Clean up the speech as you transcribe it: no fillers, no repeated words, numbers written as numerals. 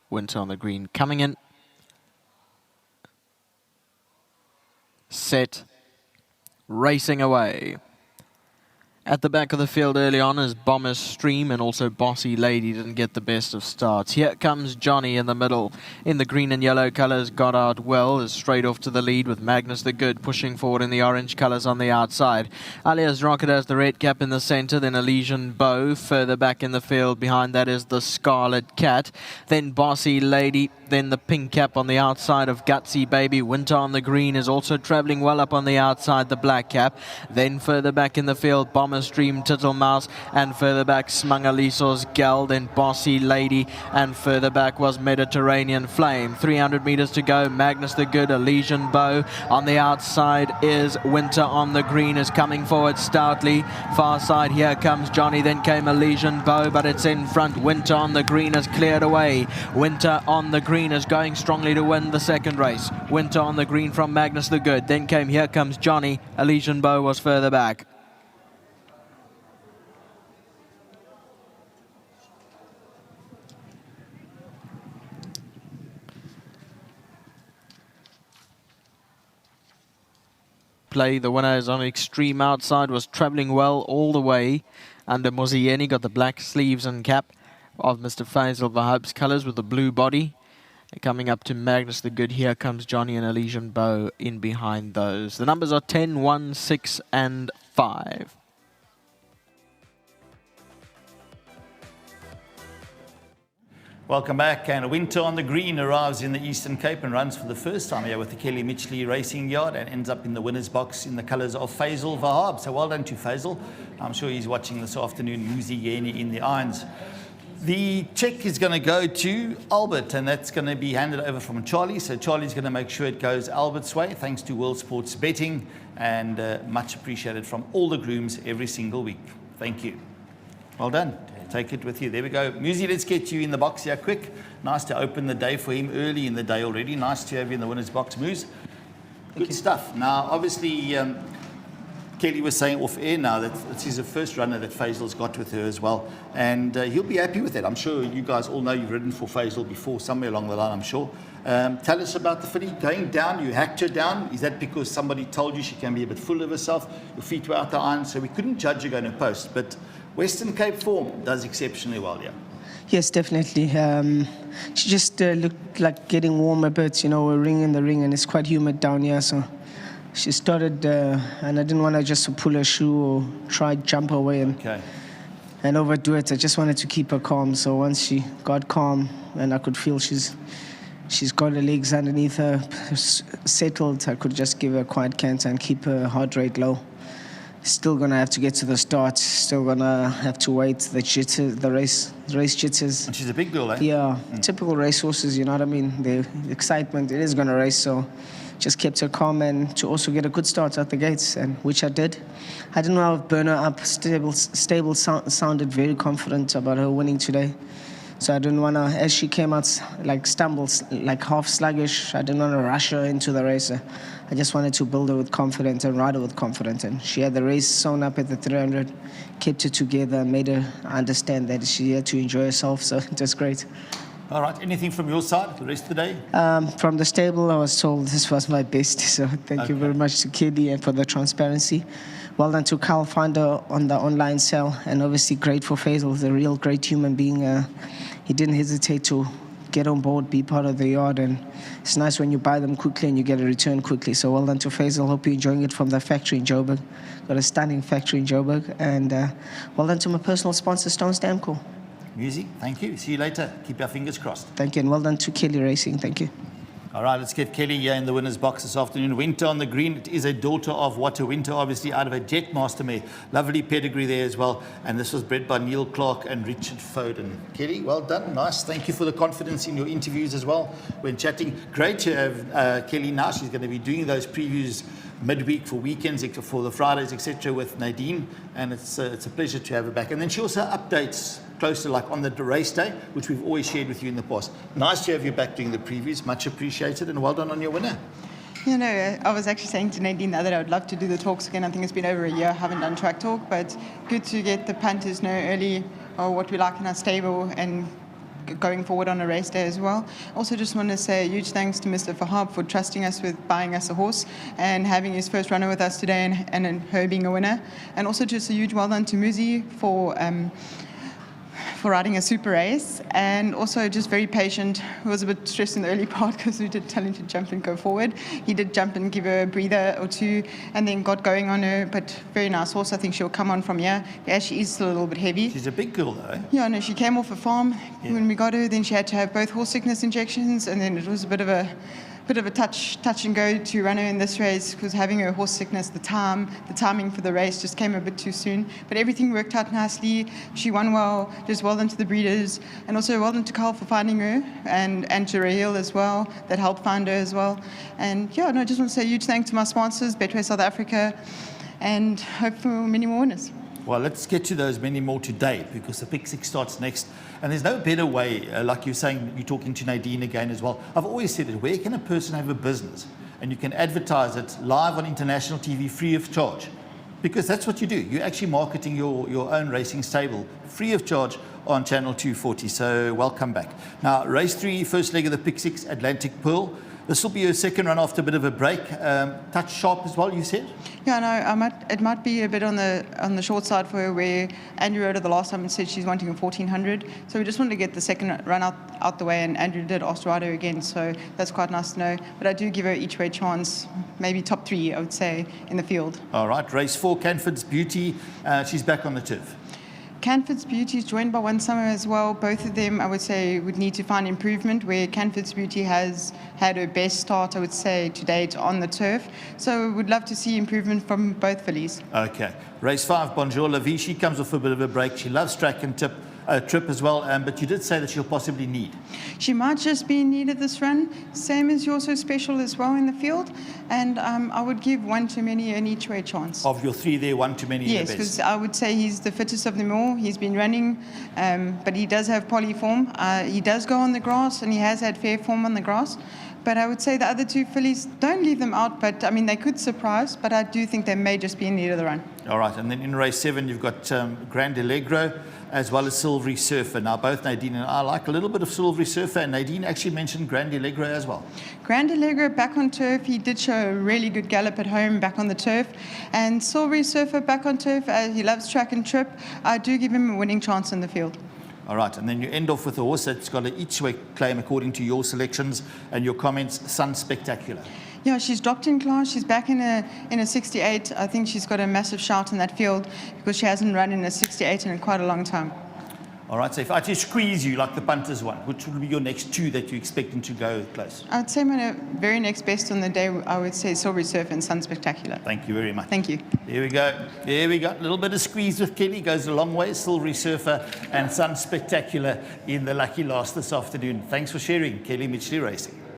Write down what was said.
Winter on the green coming in. Set. Racing away. At the back of the field early on is Bomber Stream, and also Bossy Lady didn't get the best of starts. Here comes Johnny in the middle. In the green and yellow colours, got out well, is straight off to the lead with Magnus the Good pushing forward in the orange colours on the outside. Alias Rocket has the red cap in the centre, then Elysian Bow. Further back in the field, behind that is the Scarlet Cat. Then Bossy Lady, then the pink cap on the outside of Gutsy Baby. Winter on the green is also travelling well up on the outside, the black cap. Then further back in the field, Bomber Stream, Tittlemouse, and further back Smangaliso's Gal, then Bossy Lady, and further back was Mediterranean Flame. 300 metres to go. Magnus the Good, Elysian Bow. On the outside is Winter on the green, is coming forward stoutly. Far side, here comes Johnny, then came Elysian Bow, but it's in front. Winter on the green has cleared away. Winter on the green is going strongly to win the second race. Winter on the green from Magnus the Good. Then came Here Comes Johnny. Elysian Bow was further back. Play, the winner is on extreme outside, was travelling well all the way under Mozieni, got the black sleeves and cap of Mr. Faisal Vahab's colours with the blue body. And coming up to Magnus the Good, Here Comes Johnny, and Elysian Bow in behind those. The numbers are 10, 1, 6 and 5. Welcome back, and Winter on the Green arrives in the Eastern Cape and runs for the first time here with the Kelly Mitchley Racing Yard and ends up in the winner's box in the colours of Faisal Vahab. So well done to Faisal. I'm sure he's watching this afternoon, Muzieni in the irons. The check is going to go to Albert, and that's going to be handed over from Charlie. So Charlie's going to make sure it goes Albert's way, thanks to World Sports Betting, and much appreciated from all the grooms every single week. Thank you. Well done. Take it with you. There we go. Muzi, let's get you in the box here quick. Nice to open the day for him early in the day already. Nice to have you in the winner's box, Muz. Good stuff. Now, obviously, Kelly was saying off air now that this is the first runner that Faisal's got with her as well. And he'll be happy with it. I'm sure you guys all know you've ridden for Faisal before, somewhere along the line, I'm sure. Tell us about the filly going down. You hacked her down. Is that because somebody told you she can be a bit full of herself? Your feet were out the iron, so we couldn't judge her going to post. But Western Cape form does exceptionally well, yeah. Yes, definitely. She just looked like getting warm a bit, you know, we're ringing the ring and it's quite humid down here, so she started, and I didn't want to just pull her shoe or try to jump away and overdo it. I just wanted to keep her calm, so once she got calm and I could feel she's got her legs underneath her settled, I could just give her a quiet canter and keep her heart rate low. Still gonna have to get to the start. Still gonna have to wait. The jitter, the race jitters. And she's a big girl, eh? Yeah, typical race horses. You know what I mean? The excitement. It is gonna race. So, just kept her calm and to also get a good start out the gates, and which I did. I didn't know if burner up. Stable sounded very confident about her winning today. So I didn't want to, as she came out, like stumbles, like half sluggish, I didn't want to rush her into the race. I just wanted to build her with confidence and ride her with confidence. And she had the race sewn up at the 300, kept her together, made her understand that she had to enjoy herself. So it was great. All right. Anything from your side the rest of the day? From the stable, I was told this was my best. So thank you very much to Kelly and for the transparency. Well done to Carl Finder on the online sale. And obviously great for Faisal, he's a real great human being. He didn't hesitate to get on board, be part of the yard, and it's nice when you buy them quickly and you get a return quickly. So well done to Faisal. Hope you're enjoying it from the factory in Joburg. Got a stunning factory in Joburg. And well done to my personal sponsor, Stone Stamco. Muzi, thank you. See you later. Keep your fingers crossed. Thank you, and well done to Kelly Racing. Thank you. All right, let's get Kelly here in the winner's box this afternoon. Winter on the green. It is a daughter of Water Winter, obviously out of a Jetmaster mare. Lovely pedigree there as well. And this was bred by Neil Clark and Richard Foden. Kelly, well done. Nice. Thank you for the confidence in your interviews as well when chatting. Great to have Kelly now. She's going to be doing those previews midweek for weekends, for the Fridays, etc. with Nadine. And it's a pleasure to have her back. And then she also updates closer, like on the race day, which we've always shared with you in the past. Nice to have you back doing the previews. Much appreciated, and well done on your winner. You know, I was actually saying to Nadine the other day, I would love to do the talks again. I think it's been over a year I haven't done track talk, but good to get the punters know early what we like in our stable and going forward on a race day as well. Also just want to say a huge thanks to Mr. Fahab for trusting us with buying us a horse and having his first runner with us today and her being a winner. And also just a huge well done to Muzi for riding a super race, and also just very patient. He was a bit stressed in the early part because we did tell him to jump and go forward. He did jump and give her a breather or two and then got going on her, but very nice horse. I think she'll come on from here. Yeah, she is still a little bit heavy. She's a big girl though, eh? Yeah, no, she came off a farm when we got her. Then she had to have both horse sickness injections, and then it was a bit of a touch and go to run her in this race because having her horse sickness, the timing for the race just came a bit too soon. But everything worked out nicely. She won well. Just well done to the breeders, and also well done to Carl for finding her, and to Raheel as well that helped find her as well. And yeah, no, I just want to say a huge thanks to my sponsors, Betway South Africa, and hope for many more winners. Well, let's get to those many more today because the Pick Six starts next. And there's no better way, like you're saying, you're talking to Nadine again as well. I've always said it, where can a person have a business and you can advertise it live on international TV free of charge? Because that's what you do. You're actually marketing your own racing stable free of charge on Channel 240. So welcome back. Now, race 3, first leg of the Pick Six, Atlantic Pearl. This will be your second run after a bit of a break. Touch sharp as well, you said? Yeah, no, it might be a bit on the short side for her, where Andrew rode her the last time and said she's wanting a 1400. So we just wanted to get the second run out the way, and Andrew did ask to ride her again, so that's quite nice to know. But I do give her each way chance, maybe top 3, I would say, in the field. All right, race 4, Canford's Beauty. She's back on the turf. Canford's Beauty is joined by One Summer as well. Both of them, I would say, would need to find improvement, where Canford's Beauty has had her best start, I would say, to date on the turf. So we would love to see improvement from both fillies. Okay. Race 5, Bonjour La Vie. She comes off a bit of a break. She loves track and trip as well, but you did say that she'll possibly need. She might just be in need of this run, same as You're So Special as well in the field, and I would give One Too Many an each way chance. Of your 3 there, One Too Many yes, the best. because I would say he's the fittest of them all. He's been running, but he does have polyform. He does go on the grass, and he has had fair form on the grass. But I would say the other 2 fillies, don't leave them out, but I mean, they could surprise, but I do think they may just be in need of the run. All right, and then in race 7, you've got Grand Allegro as well as Silvery Surfer. Now, both Nadine and I like a little bit of Silvery Surfer, and Nadine actually mentioned Grand Allegro as well. Grand Allegro back on turf. He did show a really good gallop at home back on the turf. And Silvery Surfer back on turf. He loves track and trip. I do give him a winning chance in the field. All right, and then you end off with a horse that's got an each-way claim according to your selections and your comments, Sun Spectacular. Yeah, she's dropped in class. She's back in a 68. I think she's got a massive shout in that field because she hasn't run in a 68 in quite a long time. All right, so if I just squeeze you like the punters one, which would be your next 2 that you're expecting to go close? I'd say my very next best on the day, I would say Silvery Surf and Sun Spectacular. Thank you very much. Thank you. There we go. There we go. A little bit of squeeze with Kelly goes a long way. Silvery Surfer and Sun Spectacular in the lucky last this afternoon. Thanks for sharing, Kelly Mitchley Racing.